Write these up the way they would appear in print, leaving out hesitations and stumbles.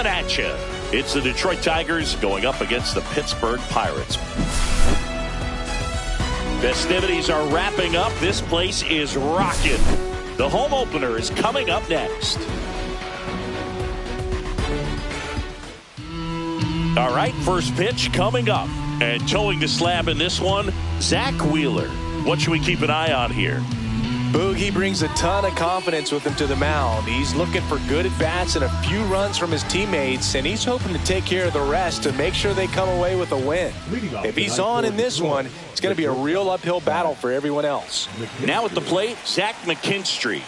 coming at you. It's the Detroit Tigers going up against the Pittsburgh Pirates. Festivities are wrapping up. This place is rocking. The home opener is coming up next. All right, first pitch coming up. And towing the slab in this one, Zach Wheeler. What should we keep an eye on here? Boogie brings a ton of confidence with him to the mound. He's looking for good at-bats and a few runs from his teammates, and he's hoping to take care of the rest to make sure they come away with a win. If he's on in this one, it's going to be a real uphill battle for everyone else. Now at the plate, Zach McKinstry.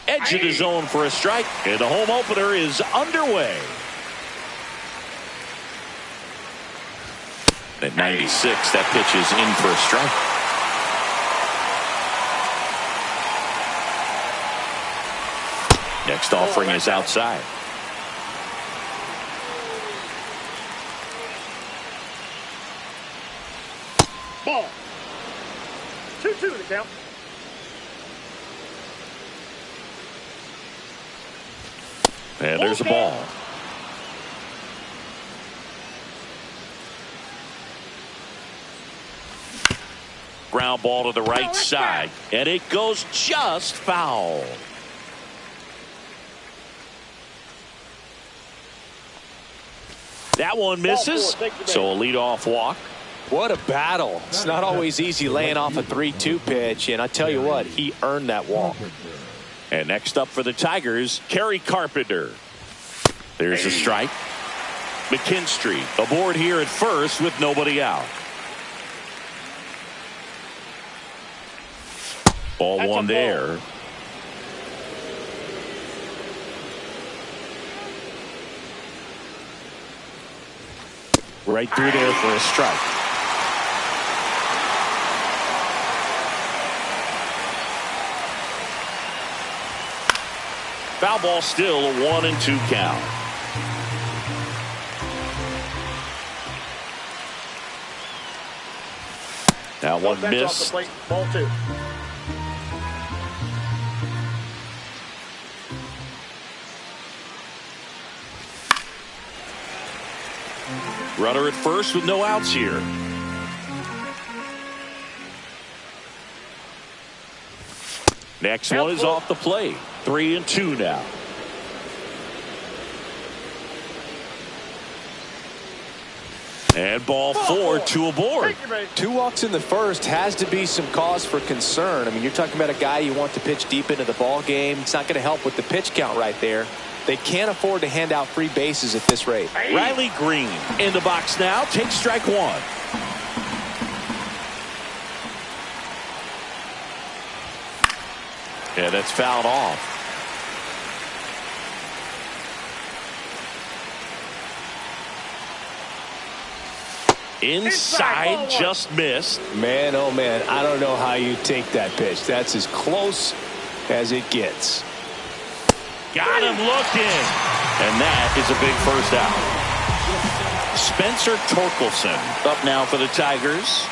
Edge of the zone for a strike, and the home opener is underway. At 96, that pitch is in for a strike. Next offering is outside. Ball. 2-2 to count. And there's a ball. Ground ball to the right side, and it goes just foul. That one misses, so a leadoff walk. What a battle. It's not always easy laying off a 3-2 pitch, and I tell you what, he earned that walk. And next up for the Tigers, Kerry Carpenter. There's a strike. McKinstry aboard here at first with nobody out. Ball one there. Right through there for a strike. Foul ball still, a 1-2 count. Now one missed. Ball 2. Runner at first with no outs here. Next one is off the plate. 3-2 now. And ball 4, 2 aboard. 2 walks in the first has to be some cause for concern. I mean, you're talking about a guy you want to pitch deep into the ball game. It's not going to help with the pitch count right there. They can't afford to hand out free bases at this rate. Riley Green in the box now. Takes strike 1. And that's fouled off. Inside, just missed. Man, oh man, I don't know how you take that pitch. That's as close as it gets. Got him looking. And that is a big first out. Spencer Torkelson up now for the Tigers.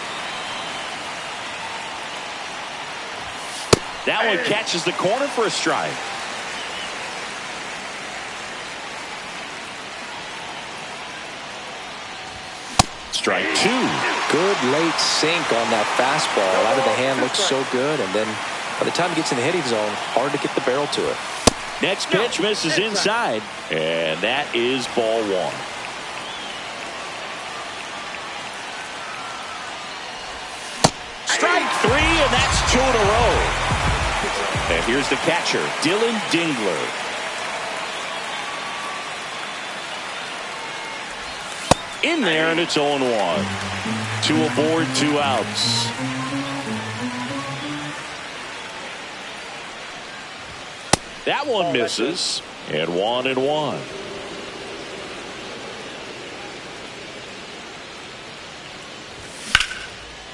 That one catches the corner for a strike. Strike 2. Good late sink on that fastball. Out of the hand, looks so good. And then by the time it gets in the hitting zone, hard to get the barrel to it. Next pitch misses inside. And that is ball 1. Strike 3, and that's 2 in a row. And here's the catcher, Dylan Dingler. In there, and it's 0-1. 2 aboard, 2 outs. That one misses, and 1-1.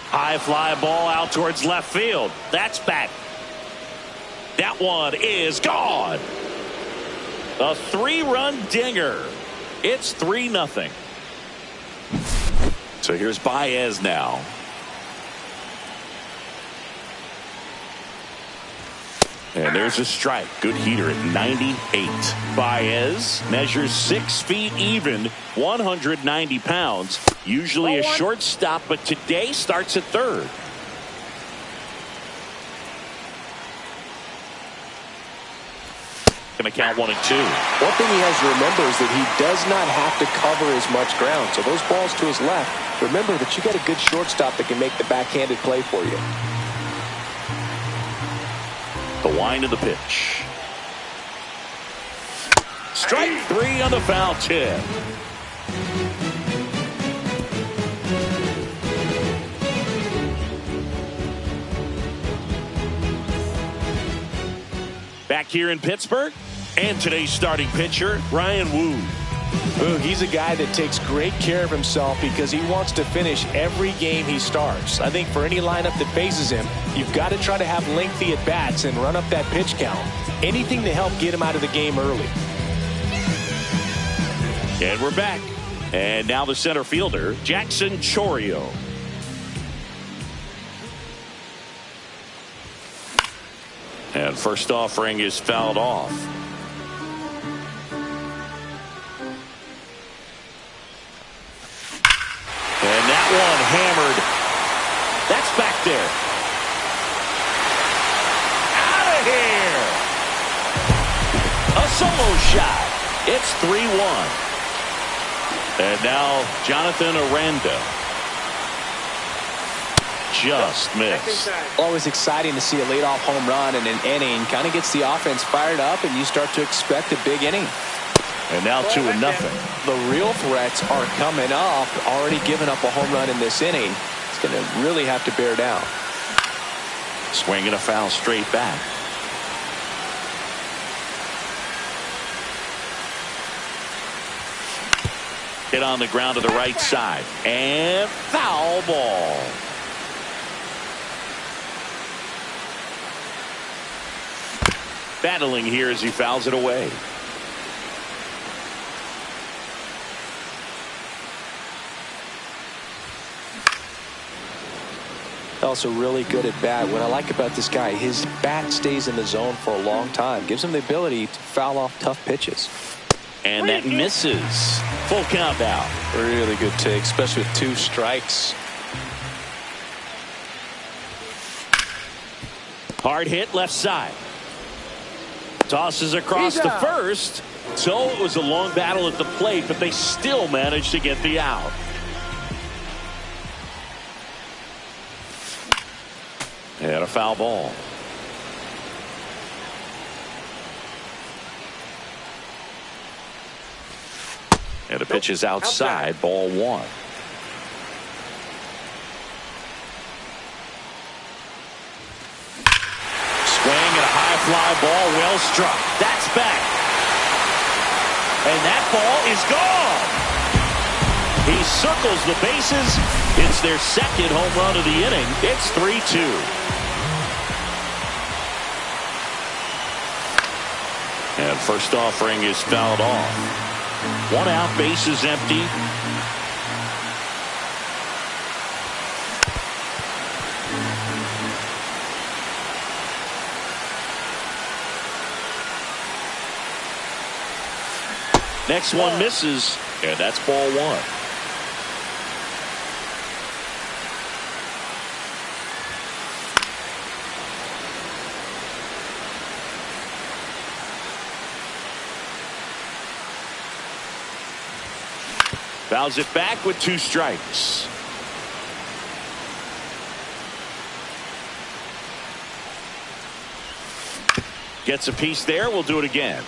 High fly ball out towards left field. That's back. That one is gone. A 3-run dinger. It's 3-0. So here's Baez now. And there's a strike. Good heater at 98. Baez measures 6 feet even, 190 pounds. Usually a shortstop, but today starts at third. Going to count 1-2. One thing he has to remember is that he does not have to cover as much ground. So those balls to his left, remember that you got a good shortstop that can make the backhanded play for you. The wind of the pitch. Strike 3 on the foul tip. Back here in Pittsburgh, and today's starting pitcher, Ryan Wu. He's a guy that takes great care of himself because he wants to finish every game he starts. I think for any lineup that faces him, you've got to try to have lengthy at-bats and run up that pitch count. Anything to help get him out of the game early. And we're back. And now the center fielder, Jackson Chourio. And first offering is fouled off. And that one hammered. That's back there. Out of here. A solo shot. It's 3-1. And now Jonathan Aranda. Just missed. Always exciting to see a leadoff home run in an inning. Kind of gets the offense fired up, and you start to expect a big inning. And now 2-0. The real threats are coming up. Already giving up a home run in this inning. It's going to really have to bear down. Swinging a foul straight back. Hit on the ground to the right side. And foul ball. Battling here as he fouls it away. Also really good at bat. What I like about this guy, his bat stays in the zone for a long time. Gives him the ability to foul off tough pitches. And that misses. Full count now. Really good take, especially with 2 strikes. Hard hit left side. Tosses across to first. So it was a long battle at the plate, but they still managed to get the out. And a foul ball. And the pitch is outside. Ball 1. Swing and a high fly ball, well struck. That's back. And that ball is gone. He circles the bases. It's their second home run of the inning. It's 3-2. And first offering is fouled off. 1 out, base is empty. Next one misses, and that's ball 1. Fouls it back with 2 strikes. Gets a piece there. We'll do it again.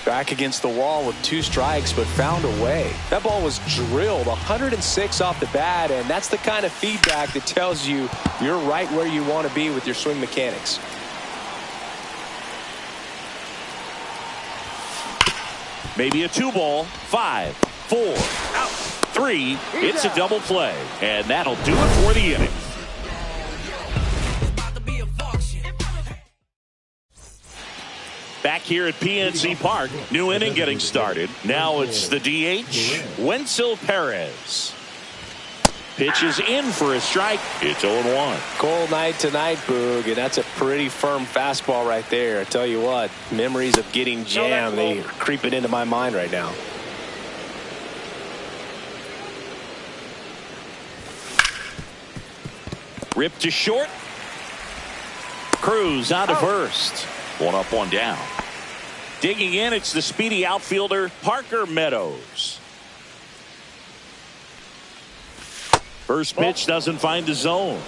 Back against the wall with 2 strikes, but found a way. That ball was drilled 106 off the bat, and that's the kind of feedback that tells you you're right where you want to be with your swing mechanics. Maybe a 2-ball. 5, 4, out, 3. It's a double play, and that'll do it for the inning. here at PNC Park. New inning getting started. Now it's the DH, Wenzel Perez. Pitches in for a strike. It's 0-1. Cold night tonight, Boog, and that's a pretty firm fastball right there. I tell you what, memories of getting jammed, they are creeping into my mind right now. Ripped to short. Cruz out to first. One up, one down. Digging in, it's the speedy outfielder, Parker Meadows. First pitch doesn't find the zone.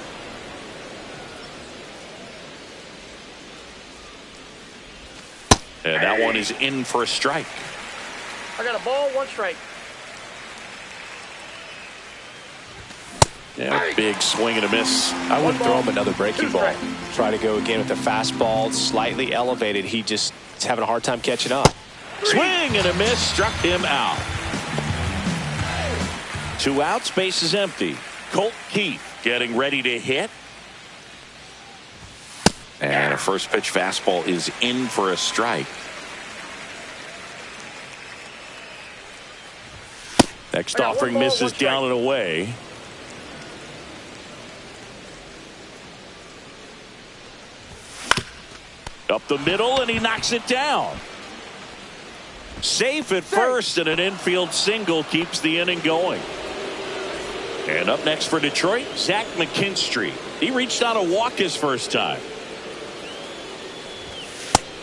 And that one is in for a strike. I got a ball, 1 strike. Yeah, big swing and a miss. I wouldn't throw him another breaking ball. Try to go again with the fastball, slightly elevated. He just is having a hard time catching up. Swing and a miss, struck him out. 2 outs, base is empty. Colt Keith getting ready to hit. And a first pitch fastball is in for a strike. Next offering misses down and away. Up the middle, and he knocks it down. Safe at first, and an infield single keeps the inning going. And up next for Detroit, Zach McKinstry. He reached out a walk his first time.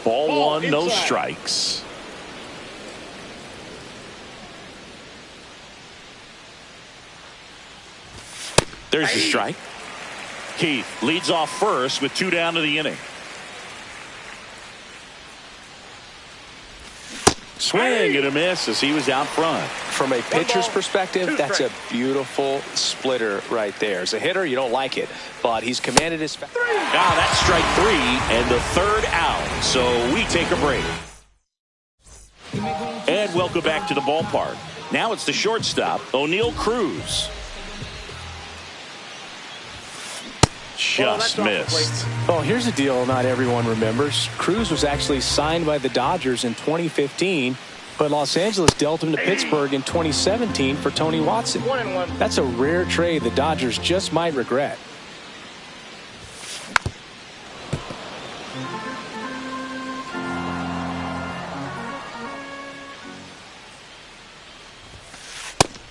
Ball 1, no strikes. There's the strike. Keith leads off first with 2 down to the inning. Swing and a miss as he was out front. From a pitcher's perspective, that's a beautiful splitter right there. As a hitter, you don't like it, but he's commanded his... Now that's strike 3 and the 3rd out. So we take a break. And welcome back to the ballpark. Now it's the shortstop, O'Neal Cruz. Just missed. Oh, here's a deal not everyone remembers. Cruz was actually signed by the Dodgers in 2015, but Los Angeles dealt him to Pittsburgh in 2017 for Tony Watson. 1-1. That's a rare trade the Dodgers just might regret.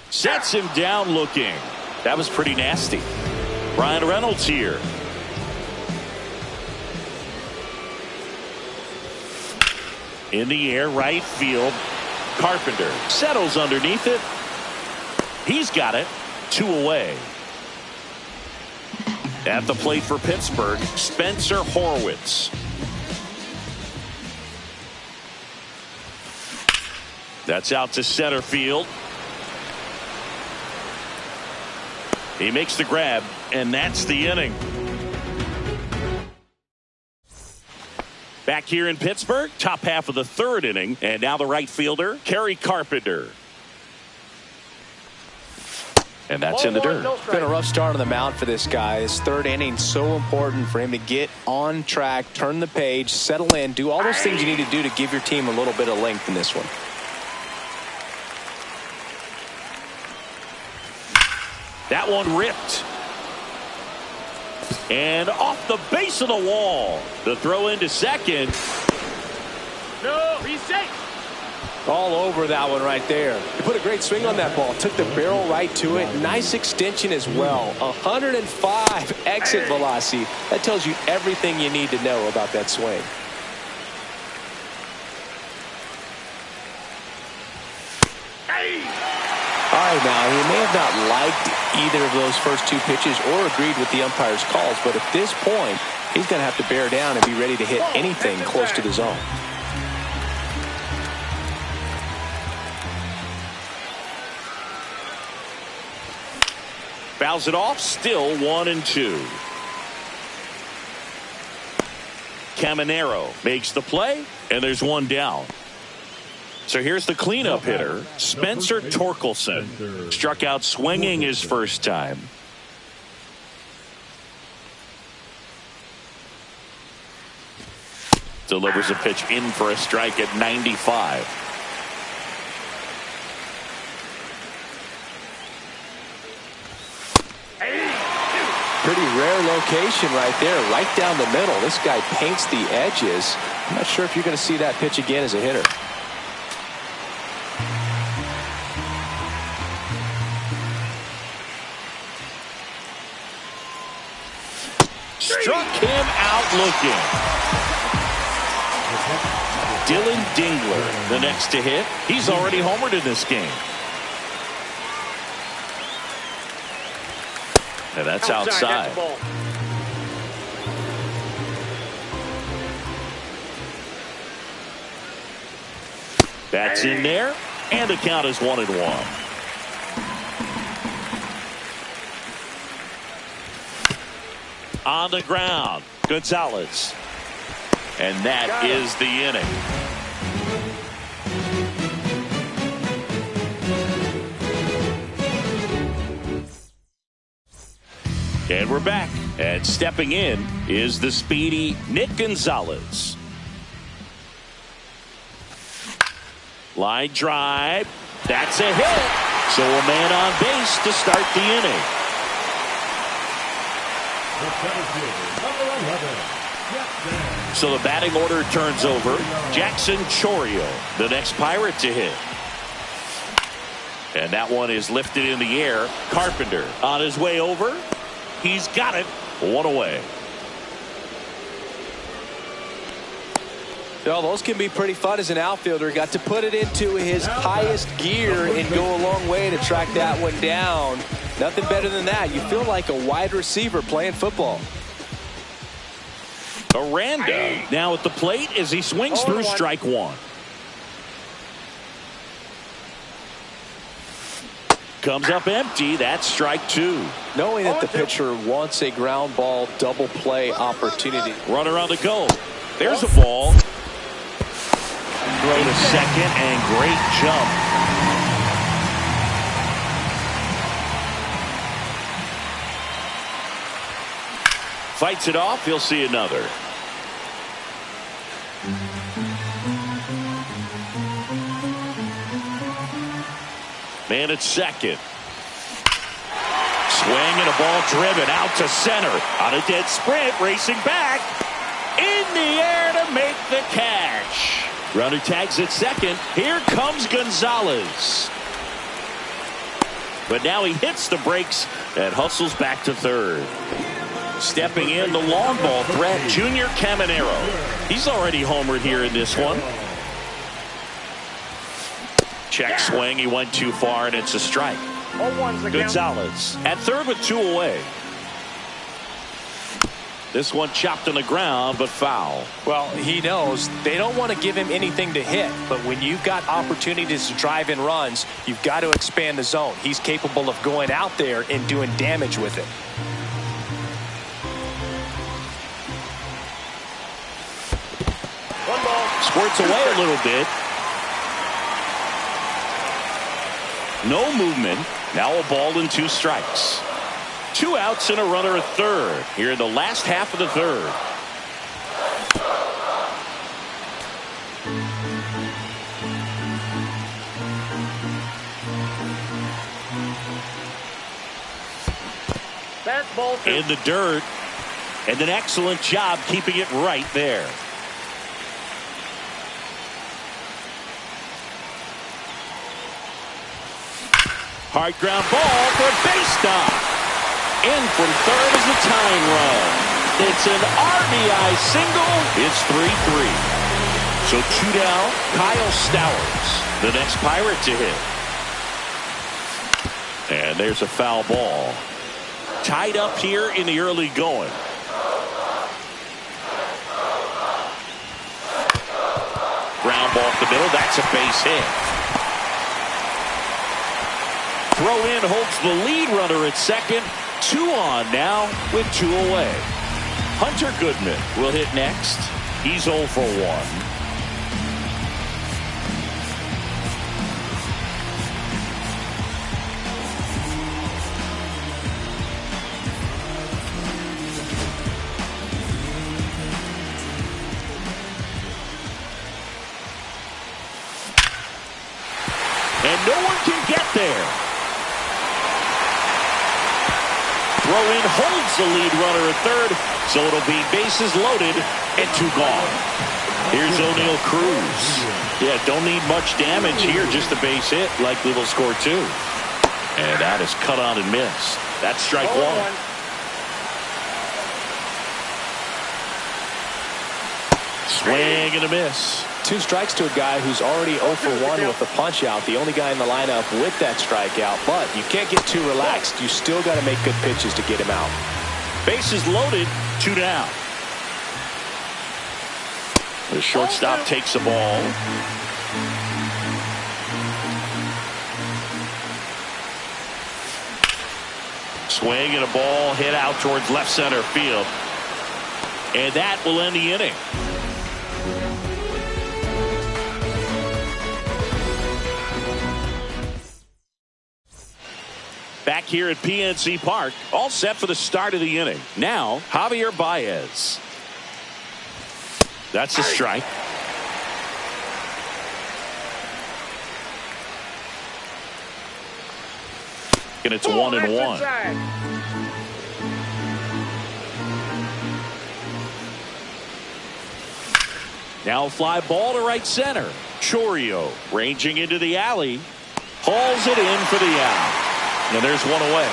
Sets him down looking. That was pretty nasty. Ryan Reynolds here. In the air, right field. Carpenter settles underneath it. He's got it. 2 away. At the plate for Pittsburgh, Spencer Horwitz. That's out to center field. He makes the grab, and that's the inning. Back here in Pittsburgh, top half of the 3rd inning, and now the right fielder, Kerry Carpenter. And that's in the dirt. It's been a rough start on the mound for this guy. His 3rd inning, so important for him to get on track, turn the page, settle in, do all those things you need to do to give your team a little bit of length in this one. That one ripped. And off the base of the wall. The throw into second. No, he's safe. All over that one right there. He put a great swing on that ball. Took the barrel right to it. Nice extension as well. 105 exit velocity. That tells you everything you need to know about that swing. All right, now, he may have not liked either of those first 2 pitches or agreed with the umpire's calls, but at this point, he's going to have to bear down and be ready to hit anything close to the zone. Fouls it off, still 1-2. Caminero makes the play, and there's 1 down. So here's the cleanup hitter, Spencer Torkelson. Struck out swinging his first time. delivers a pitch in for a strike at 95. Pretty rare location right there, right down the middle. This guy paints the edges. I'm not sure if you're going to see that pitch again as a hitter. Struck him out looking. Dylan Dingler, the next to hit. He's already homered in this game. And that's outside. That's in there, and the count is 1-1. On the ground, Gonzalez. And that is the inning. And we're back. And stepping in is the speedy Nick Gonzalez. Line drive. That's a hit. So a man on base to start the inning. So the batting order turns over. Jackson Chourio, the next Pirate to hit. And that one is lifted in the air. Carpenter on his way over. He's got it. One away. Well, those can be pretty fun as an outfielder. Got to put it into his highest gear and go a long way to track that one down. Nothing better than that. You feel like a wide receiver playing football. Aranda now at the plate as he swings through strike one. Comes up empty. That's strike two. Knowing that the pitcher wants a ground ball double play opportunity. Runner on the go. There's a ball. Throw to second and great jump. Fights it off. He'll see another. Man at second. Swing and a ball driven out to center. On a dead sprint, racing back. In the air to make the catch. Runner tags at second. Here comes Gonzalez. But now he hits the brakes and hustles back to third. Stepping in, the long ball threat, Junior Caminero. He's already homered here in this one. Check swing. He went too far, and it's a strike. Gonzalez at third with two away. This one chopped on the ground, but foul. Well, he knows they don't want to give him anything to hit, but when you've got opportunities to drive in runs, you've got to expand the zone. He's capable of going out there and doing damage with it. One ball. Squirts away a little bit. No movement. Now a ball and two strikes. 2 outs and a runner at third here in the last half of the third. That's ball two. In the dirt, and an excellent job keeping it right there. Hard ground ball for a base stop. In from third is the tying run. It's an RBI single. It's 3-3. So 2 down. Kyle Stowers, the next Pirate to hit. And there's a foul ball. Tied up here in the early going. Ground ball up the middle. That's a base hit. Throw in holds the lead runner at second. 2 on now with 2 away. Hunter Goodman will hit next. He's 0 for 1. And no one can get there. Throw in holds the lead runner at third, so it'll be bases loaded and 2 gone. Here's O'Neal Cruz. Yeah, don't need much damage here, just a base hit. Likely will score 2. And that is cut on and missed. That's strike 1. Swing and a miss. 2 strikes to a guy who's already 0 for 1 with the punch out. The only guy in the lineup with that strikeout. But you can't get too relaxed. You still got to make good pitches to get him out. Bases loaded, 2 down. The shortstop takes the ball. Swing and a ball hit out towards left center field. And that will end the inning. Back here at PNC Park, all set for the start of the inning. Now, Javier Baez. That's a strike. And it's 1-1. Now fly ball to right center. Chourio ranging into the alley. Hauls it in for the out. And there's 1 away.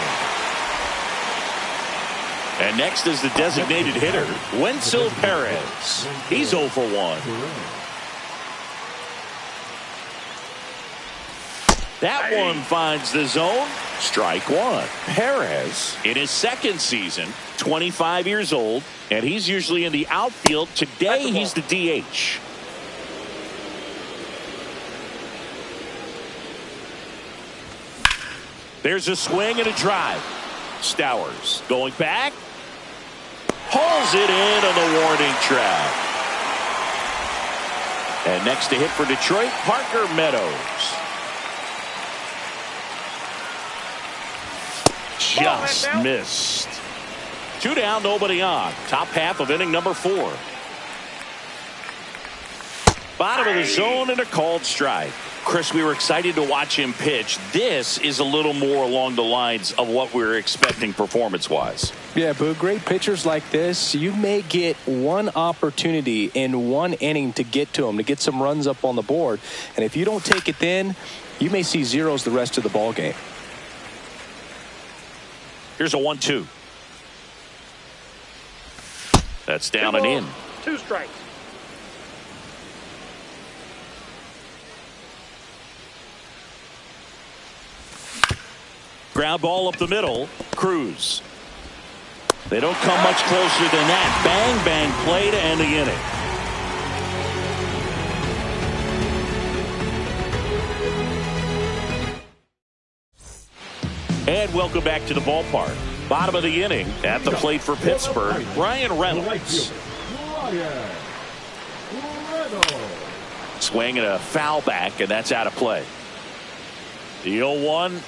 And next is the designated hitter, Wenzel Perez. He's 0 for 1. That one finds the zone. Strike 1. Perez, in his second season, 25 years old, and he's usually in the outfield. Today, he's the DH. There's a swing and a drive. Stowers going back. Hauls it in on the warning track. And next to hit for Detroit, Parker Meadows. Just missed. 2 down, nobody on. Top half of inning number 4. Bottom of the zone and a called strike. Chris, we were excited to watch him pitch. This is a little more along the lines of what we were expecting performance-wise. Yeah, but great pitchers like this, you may get one opportunity in one inning to get to them, to get some runs up on the board. And if you don't take it then, you may see zeros the rest of the ball game. Here's a 1-2. That's down and in. 2 strikes. Ground ball up the middle. Cruz. They don't come much closer than that. Bang, bang play to end the inning. And welcome back to the ballpark. Bottom of the inning at the plate for Pittsburgh, Ryan Reynolds. Swing and a foul back, and that's out of play. The 0-1.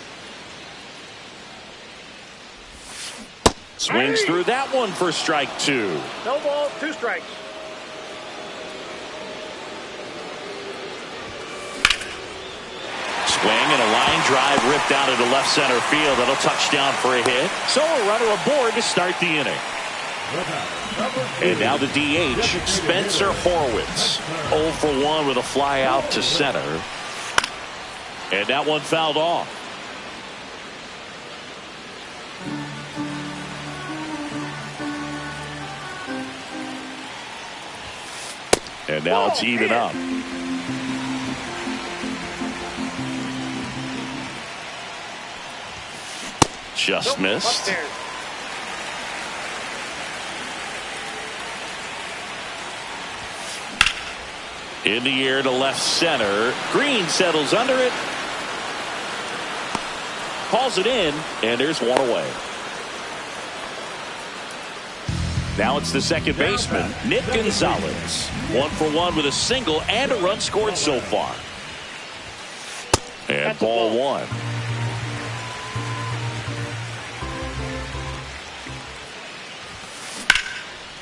Swings through that one for strike 2. No ball, 2 strikes. Swing and a line drive ripped out into left center field. That'll touch down for a hit. So a runner aboard to start the inning. And now the DH, Spencer Horwitz. 0 for 1 with a fly out to center. And that one fouled off. And now it's even up. Just missed. In the air to left center. Green settles under it. Calls it in, and there's 1 away. Now it's the second baseman, Nick Gonzalez. 1 for 1 with a single and a run scored so far. And ball 1.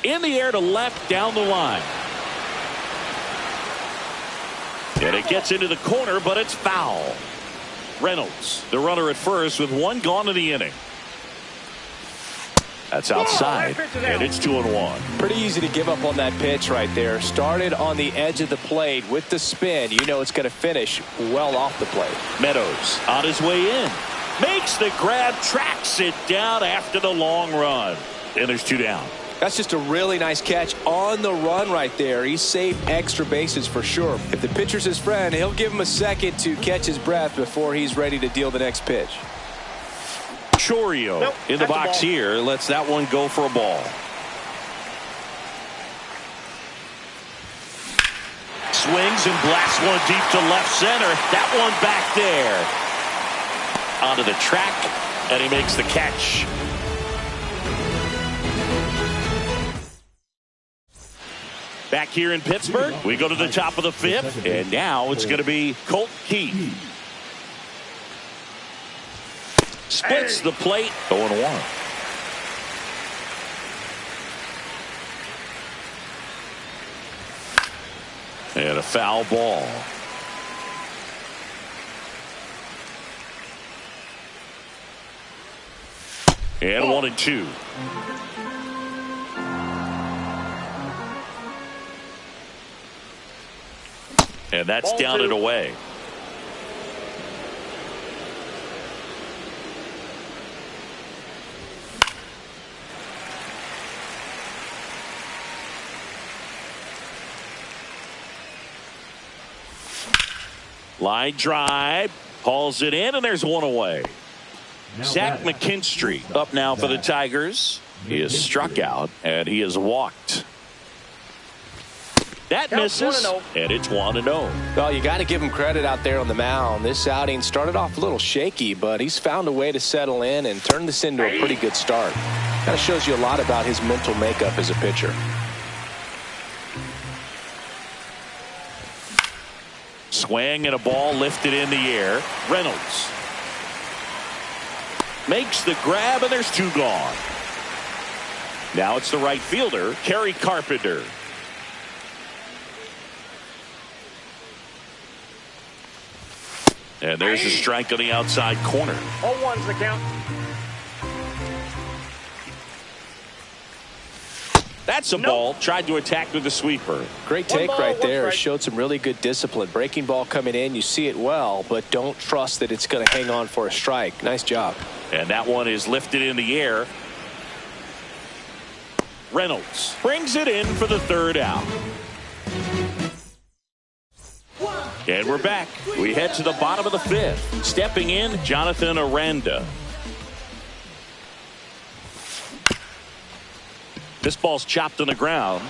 In the air to left down the line. And it gets into the corner, but it's foul. Reynolds, the runner at first with one gone in the inning. That's outside, and it's 2-1. Pretty easy to give up on that pitch right there. Started on the edge of the plate with the spin. You know it's going to finish well off the plate. Meadows on his way in. Makes the grab, tracks it down after the long run. And there's 2 down. That's just a really nice catch on the run right there. He saved extra bases for sure. If the pitcher's his friend, he'll give him a second to catch his breath before he's ready to deal the next pitch. Chorio in the box here lets that one go for a ball. Swings and blasts one deep to left center. That one back there. Onto the track, and he makes the catch. Back here in Pittsburgh, we go to the top of the 5th, and now it's going to be Colt Keith. Splits the plate, 0-1. And a foul ball. And 1-2. And that's ball down 2. And away. Line drive, hauls it in, and there's one away. Zach McKinstry up now for the Tigers. He is struck out, and he is walked. That misses, and it's 1-0. Well, you got to give him credit out there on the mound. This outing started off a little shaky, but he's found a way to settle in and turn this into a pretty good start. Kind of shows you a lot about his mental makeup as a pitcher. Swing and a ball lifted in the air. Reynolds makes the grab, and there's 2 gone. Now it's the right fielder, Kerry Carpenter. And there's a strike on the outside corner. 0-1's the count. That's a ball. Tried to attack with the sweeper. Great take right there. Showed some really good discipline. Breaking ball coming in. You see it well, but don't trust that it's going to hang on for a strike. Nice job. And that one is lifted in the air. Reynolds brings it in for the 3rd out. And we're back. We head to the bottom of the 5th. Stepping in, Jonathan Aranda. This ball's chopped on the ground.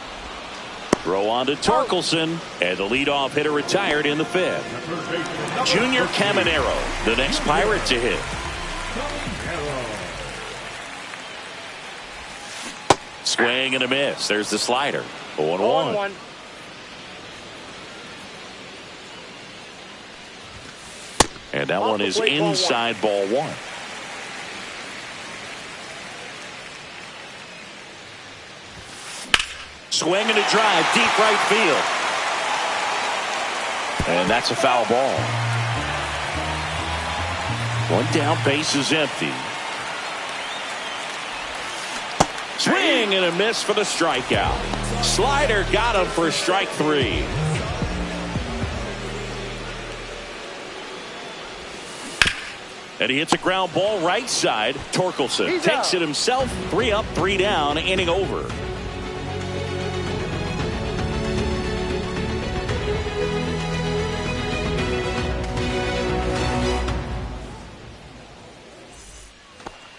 Throw on to Torkelson, and the leadoff hitter retired in the 5th. Junior Caminero, the next Pirate to hit. Swing and a miss. There's the slider. 0-1. And that one is inside ball 1. Swing and a drive, deep right field. And that's a foul ball. One down, base is empty. Swing and a miss for the strikeout. Slider got him for strike 3. And he hits a ground ball right side. Torkelson takes it himself. 3 up, 3 down, inning over.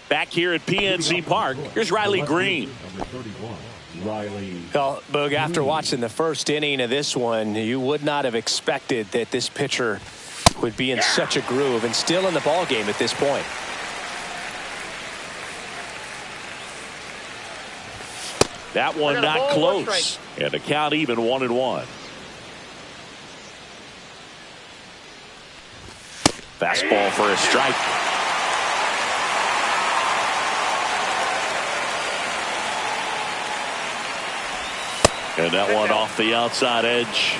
Back here at PNC Park, here's Riley Green. Well, Boog, after watching the first inning of this one, you would not have expected that this pitcher would be in such a groove and still in the ball game at this point. That one not close, and the count even 1-1. Fastball for a strike. And that one off the outside edge.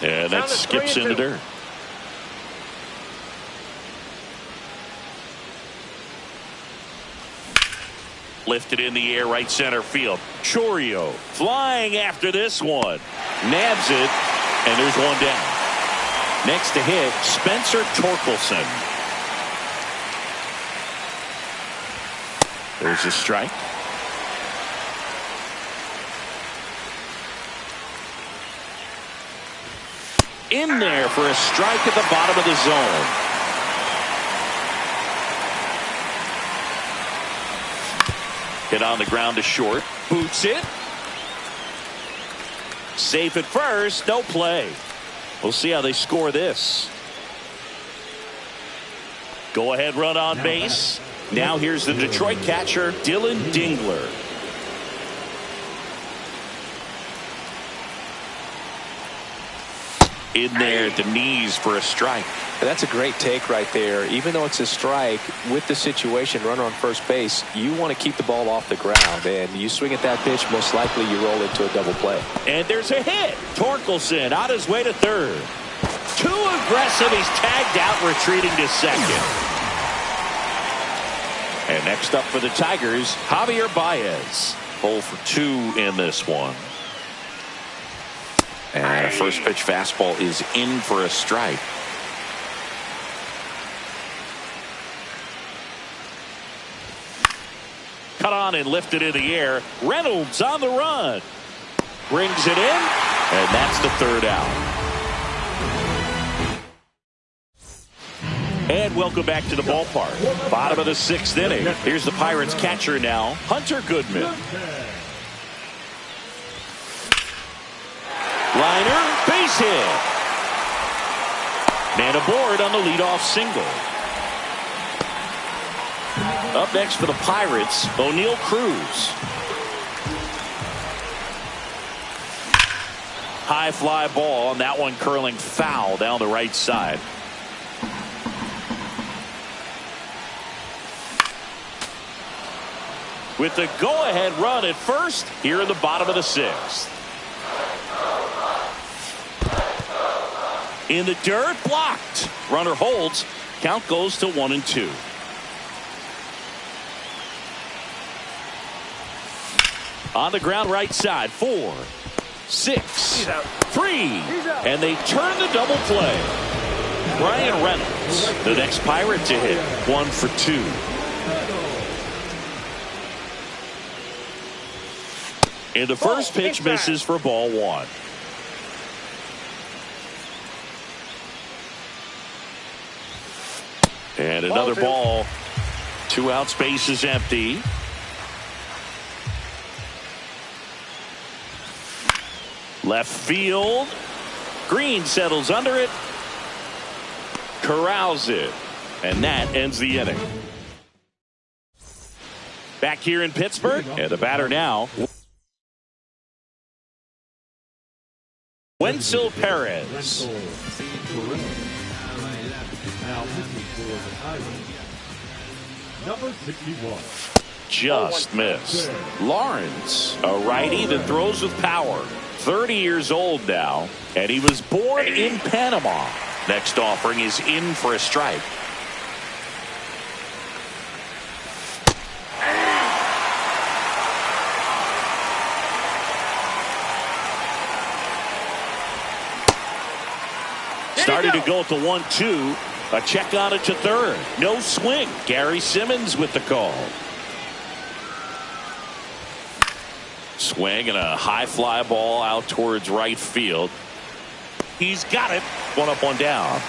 And that skips into dirt. Lifted in the air, right center field. Chourio flying after this one. Nabs it, and there's one down. Next to hit, Spencer Torkelson. There's a strike. In there for a strike at the bottom of the zone. Hit on the ground to short. Boots it. Safe at first. No play. We'll see how they score this. Go ahead run on base. Now here's the Detroit catcher, Dylan Dingler. In there at the knees for a strike. That's a great take right there. Even though it's a strike, with the situation, runner on first base, you want to keep the ball off the ground. And you swing at that pitch, most likely you roll into a double play. And there's a hit. Torkelson on his way to third. Too aggressive. He's tagged out, retreating to second. And next up for the Tigers, Javier Baez. 0 for 2 in this one. And a first pitch fastball is in for a strike. Cut on and lifted in the air. Reynolds on the run. Brings it in, and that's the third out. And welcome back to the ballpark. Bottom of the 6th inning. Here's the Pirates catcher now, Hunter Goodman. Liner, base hit. Man aboard on the leadoff single. Up next for the Pirates, O'Neal Cruz. High fly ball, and that one curling foul down the right side. With the go-ahead run at first, here in the bottom of the 6th. In the dirt, blocked. Runner holds. Count goes to 1-2. On the ground right side, 4, 6, 3. And they turn the double play. Brian Reynolds, the next Pirate to hit, 1 for 2. And the first pitch misses for ball 1. And another ball. 2 outs, base is empty. Left field. Green settles under it. Corrals it. And that ends the inning. Back here in Pittsburgh. And the batter now, Wenzel Perez. Number 61. Just missed. Lawrence, a righty that throws with power. 30 years old now, and he was born in Panama. Next offering is in for a strike. Started to go at the 1-2. A check on it to third. No swing. Gary Simmons with the call. Swing and a high fly ball out towards right field. He's got it. 1 up, 1 down.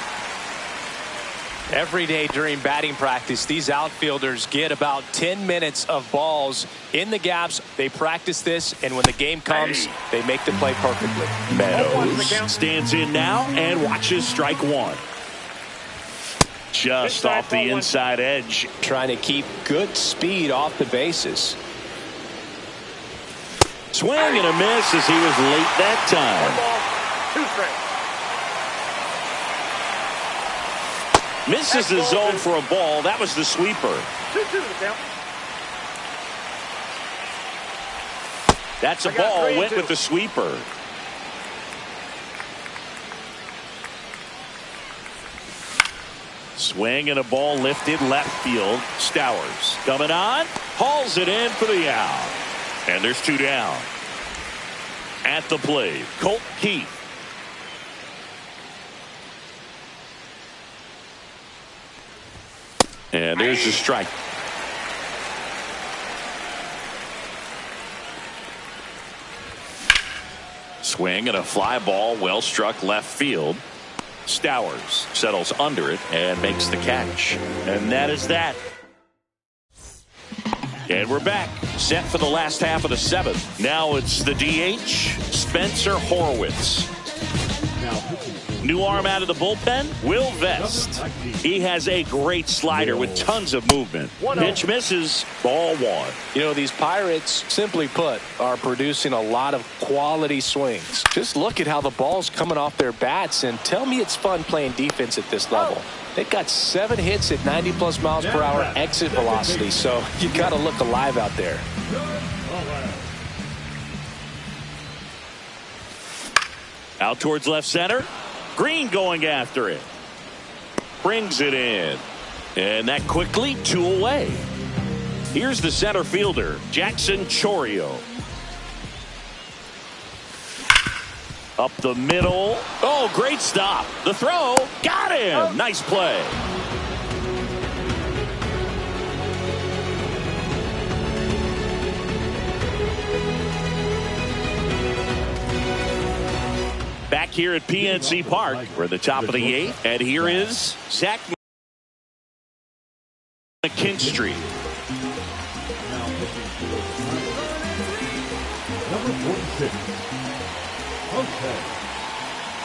Every day during batting practice, these outfielders get about 10 minutes of balls in the gaps. They practice this, and when the game comes, they make the play perfectly. Meadows stands in now and watches strike 1. Just off the inside edge. Trying to keep good speed off the bases. Swing and a miss as he was late that time. 2 strikes. Misses the zone for a ball. That was the sweeper. 2-2 the count. That's a ball. Went with the sweeper. Swing and a ball lifted left field. Stowers coming on. Hauls it in for the out. And there's 2 down. At the plate, Colt Keith. And there's the strike. Swing and a fly ball well struck left field. Stowers settles under it and makes the catch. And that is that. And we're back, set for the last half of the 7th. Now it's the DH, Spencer Horwitz. New arm out of the bullpen, Will Vest. He has a great slider with tons of movement. Pitch misses, ball 1. You know, these Pirates, simply put, are producing a lot of quality swings. Just look at how the ball's coming off their bats and tell me it's fun playing defense at this level. They've got 7 hits at 90+ miles per hour exit velocity, so you got to look alive out there. Out towards left center. Green going after it. Brings it in. And that quickly 2 away. Here's the center fielder, Jackson Chourio. Up the middle. Oh, great stop. The throw. Got him. Nice play. Back here at PNC Park, we're at the top of the 8th, and here is Zach McKinstry. Number 46.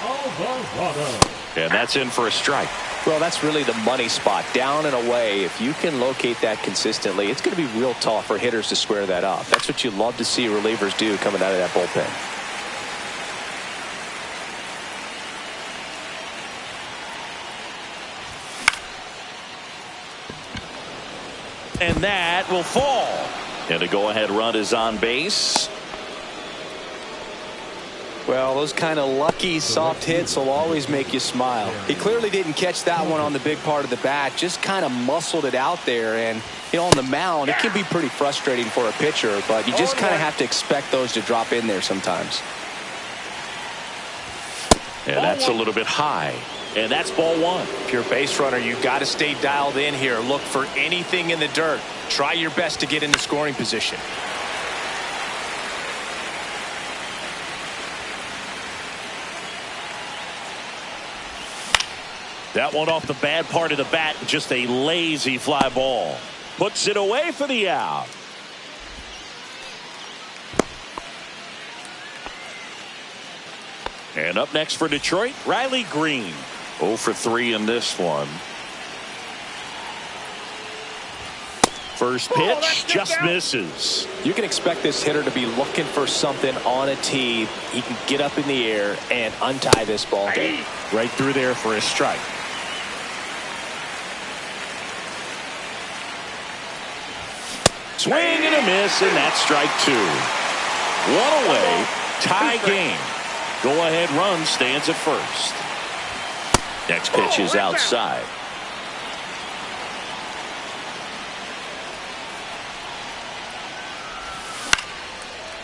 Alvarado. And that's in for a strike. Well, that's really the money spot, down and away. If you can locate that consistently, it's going to be real tough for hitters to square that up. That's what you love to see relievers do coming out of that bullpen. And that will fall. And a go-ahead run is on base. Well, those kind of lucky soft hits will always make you smile. He clearly didn't catch that one on the big part of the bat, just kind of muscled it out there. And, you know, on the mound, it can be pretty frustrating for a pitcher, but you just kind of have to expect those to drop in there sometimes. And that's a little bit high. And that's ball 1. If you're a base runner, you've got to stay dialed in here. Look for anything in the dirt. Try your best to get into scoring position. That one off the bad part of the bat, just a lazy fly ball. Puts it away for the out. And up next for Detroit, Riley Green. 0 for 3 in this one. First pitch just misses. You can expect this hitter to be looking for something on a tee. He can get up in the air and untie this ball. Right through there for a strike. Swing and a miss, and that's strike 2. 1 away, tie game. Go-ahead run stands at first. Next pitch is outside.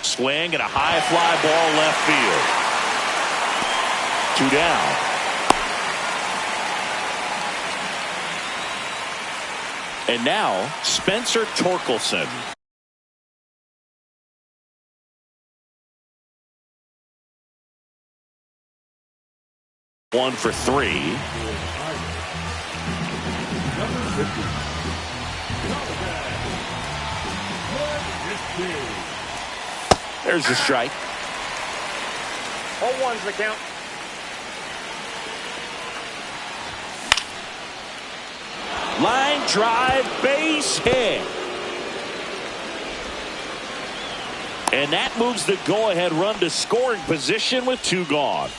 Swing and a high fly ball left field. 2 down. And now Spencer Torkelson. One for 3. There's the strike. 0-1's the count. Line drive, base hit. And that moves the go-ahead run to scoring position with 2 gone.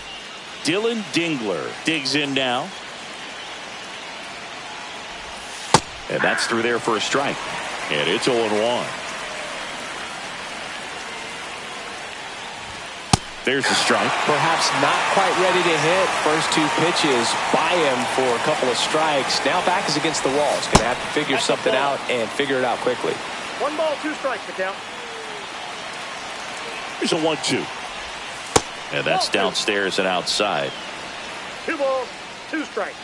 Dylan Dingler digs in now. And that's through there for a strike. And it's 0-1. There's the strike. Perhaps not quite ready to hit. First two pitches by him for a couple of strikes. Now back is against the wall. He's going to have to figure something out and figure it out quickly. 1 ball, 2 strikes to count. Here's a 1-2. And that's downstairs and outside. 2 balls, 2 strikes.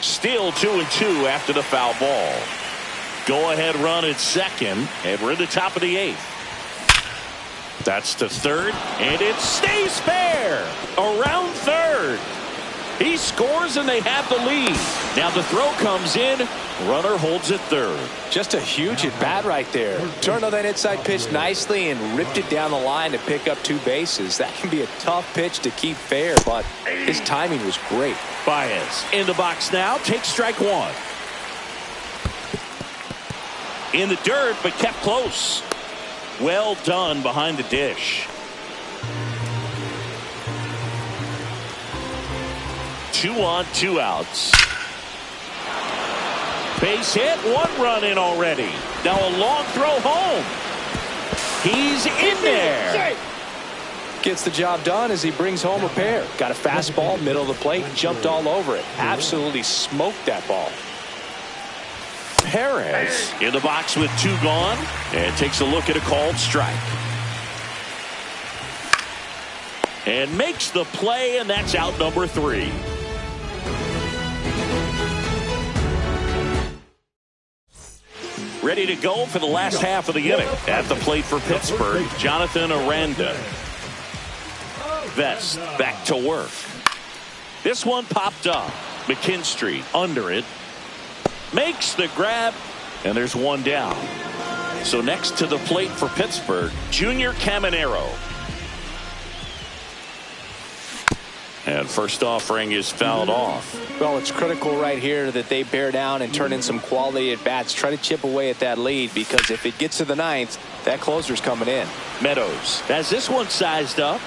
Still 2-2 after the foul ball. Go ahead run at second, and we're in the top of the 8th. That's to third, and it stays fair. Around third. He scores, and they have the lead. Now the throw comes in. Runner holds at third. Just a huge at bat right there. Turned on that inside pitch nicely and ripped it down the line to pick up 2 bases. That can be a tough pitch to keep fair, but his timing was great. Baez in the box now. Takes strike 1. In the dirt, but kept close. Well done behind the dish. 2 on, 2 outs. Base hit, 1 run in already. Now a long throw home. He's in there. Gets the job done as he brings home a pair. Got a fastball, middle of the plate, jumped all over it. Absolutely smoked that ball. Perez in the box with 2 gone and takes a look at a called strike. And makes the play, and that's out number 3. Ready to go for the last half of the inning. At the plate for Pittsburgh, Jonathan Aranda. Vest back to work. This one popped up. McKinstry under it. Makes the grab, and there's 1 down. So next to the plate for Pittsburgh, Junior Caminero. And first offering is fouled off. Well, it's critical right here that they bear down and turn in some quality at bats. Try to chip away at that lead, because if it gets to the 9th, that closer's coming in. Meadows has this one sized up.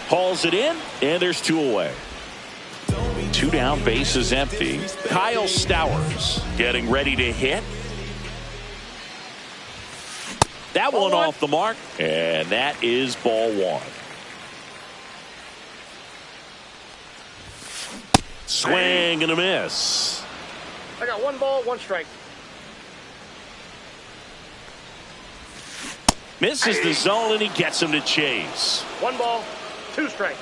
Hauls it in, and there's 2 away. 2 down, base is empty. Kyle Stowers getting ready to hit. That one off the mark, and that is ball 1. Swing and a miss. I got 1 ball, 1 strike. Misses the zone, and he gets him to chase. 1 ball, 2 strikes.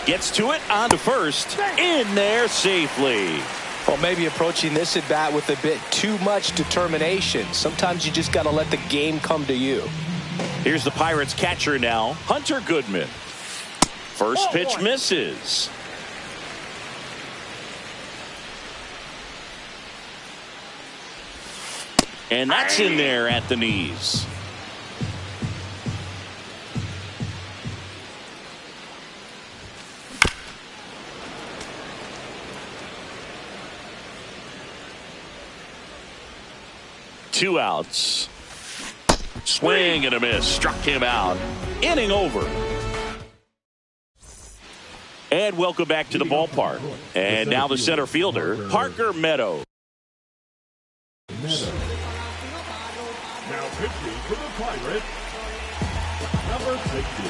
Gets to it, on to first. In there safely. Well, maybe approaching this at bat with a bit too much determination. Sometimes you just got to let the game come to you. Here's the Pirates catcher now, Hunter Goodman. First pitch misses. And that's in there at the knees. Two outs. Swing and a miss. Struck him out. Inning over. And welcome back to the ballpark. And now the center fielder, Parker Meadows. Now pitching for the Pirates, number 60,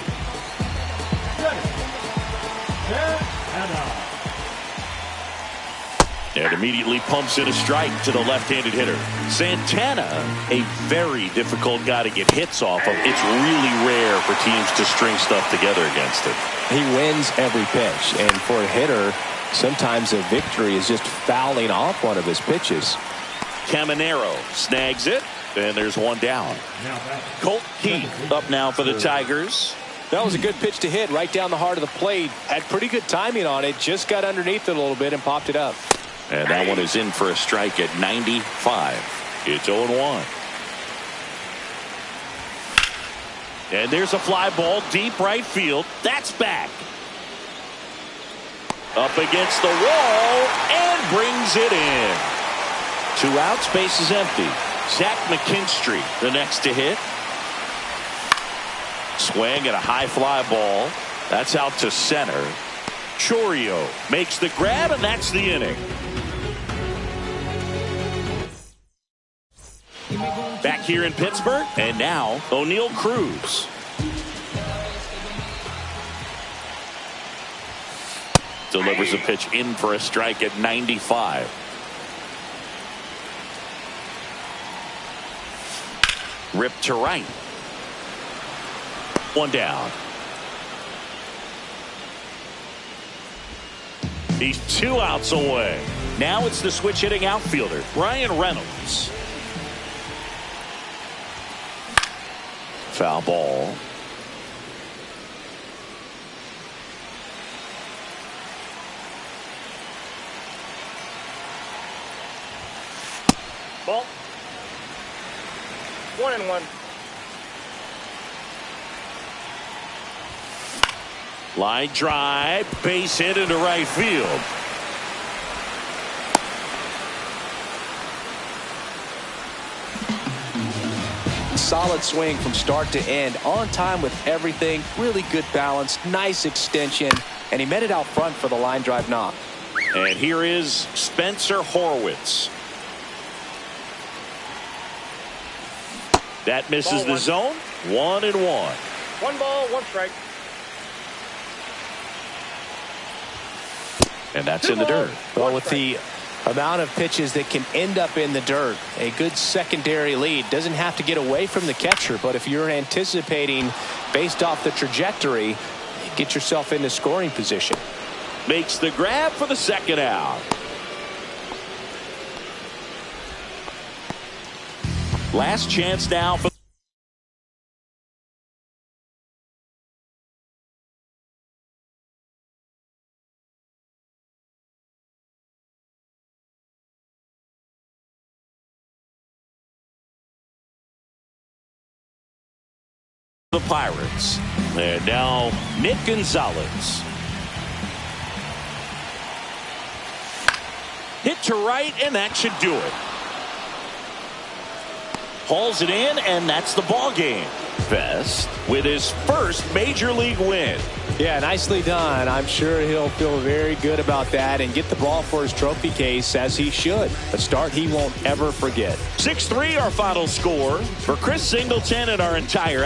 Santana. And immediately pumps in a strike to the left-handed hitter. Santana, a very difficult guy to get hits off of. It's really rare for teams to string stuff together against him. He wins every pitch, and for a hitter, sometimes a victory is just fouling off one of his pitches. Caminero snags it, and there's 1 down. Colt Keith up now for the Tigers. That was a good pitch to hit right down the heart of the plate. Had pretty good timing on it. Just got underneath it a little bit and popped it up. And that one is in for a strike at 95. It's 0-1. And there's a fly ball deep right field. That's back. Up against the wall and brings it in. 2 outs, base is empty. Zach McKinstry, the next to hit. Swing at a high fly ball. That's out to center. Chorio makes the grab, and that's the inning. Back here in Pittsburgh, and now O'Neal Cruz. Delivers a pitch in for a strike at 95. Ripped to right. One down. He's 2 outs away. Now it's the switch hitting outfielder, Ryan Reynolds. Foul ball. Ball. 1-1. Line drive, base hit into right field. Solid swing from start to end, on time with everything, really good balance, nice extension, and he met it out front for the line drive knock. And here is Spencer Horwitz. That misses the zone. 1-1. 1 ball, 1 strike. And that's in the dirt. Well, with the amount of pitches that can end up in the dirt, a good secondary lead. Doesn't have to get away from the catcher, but if you're anticipating based off the trajectory, get yourself into scoring position. Makes the grab for the second out. Last chance now for the Pirates. And now Nick Gonzalez. Hit to right, and that should do it. Hauls it in, and that's the ball game. Best with his first major league win. Yeah, nicely done. I'm sure he'll feel very good about that and get the ball for his trophy case, as he should. A start he won't ever forget. 6-3 our final score. For Chris Singleton and our entire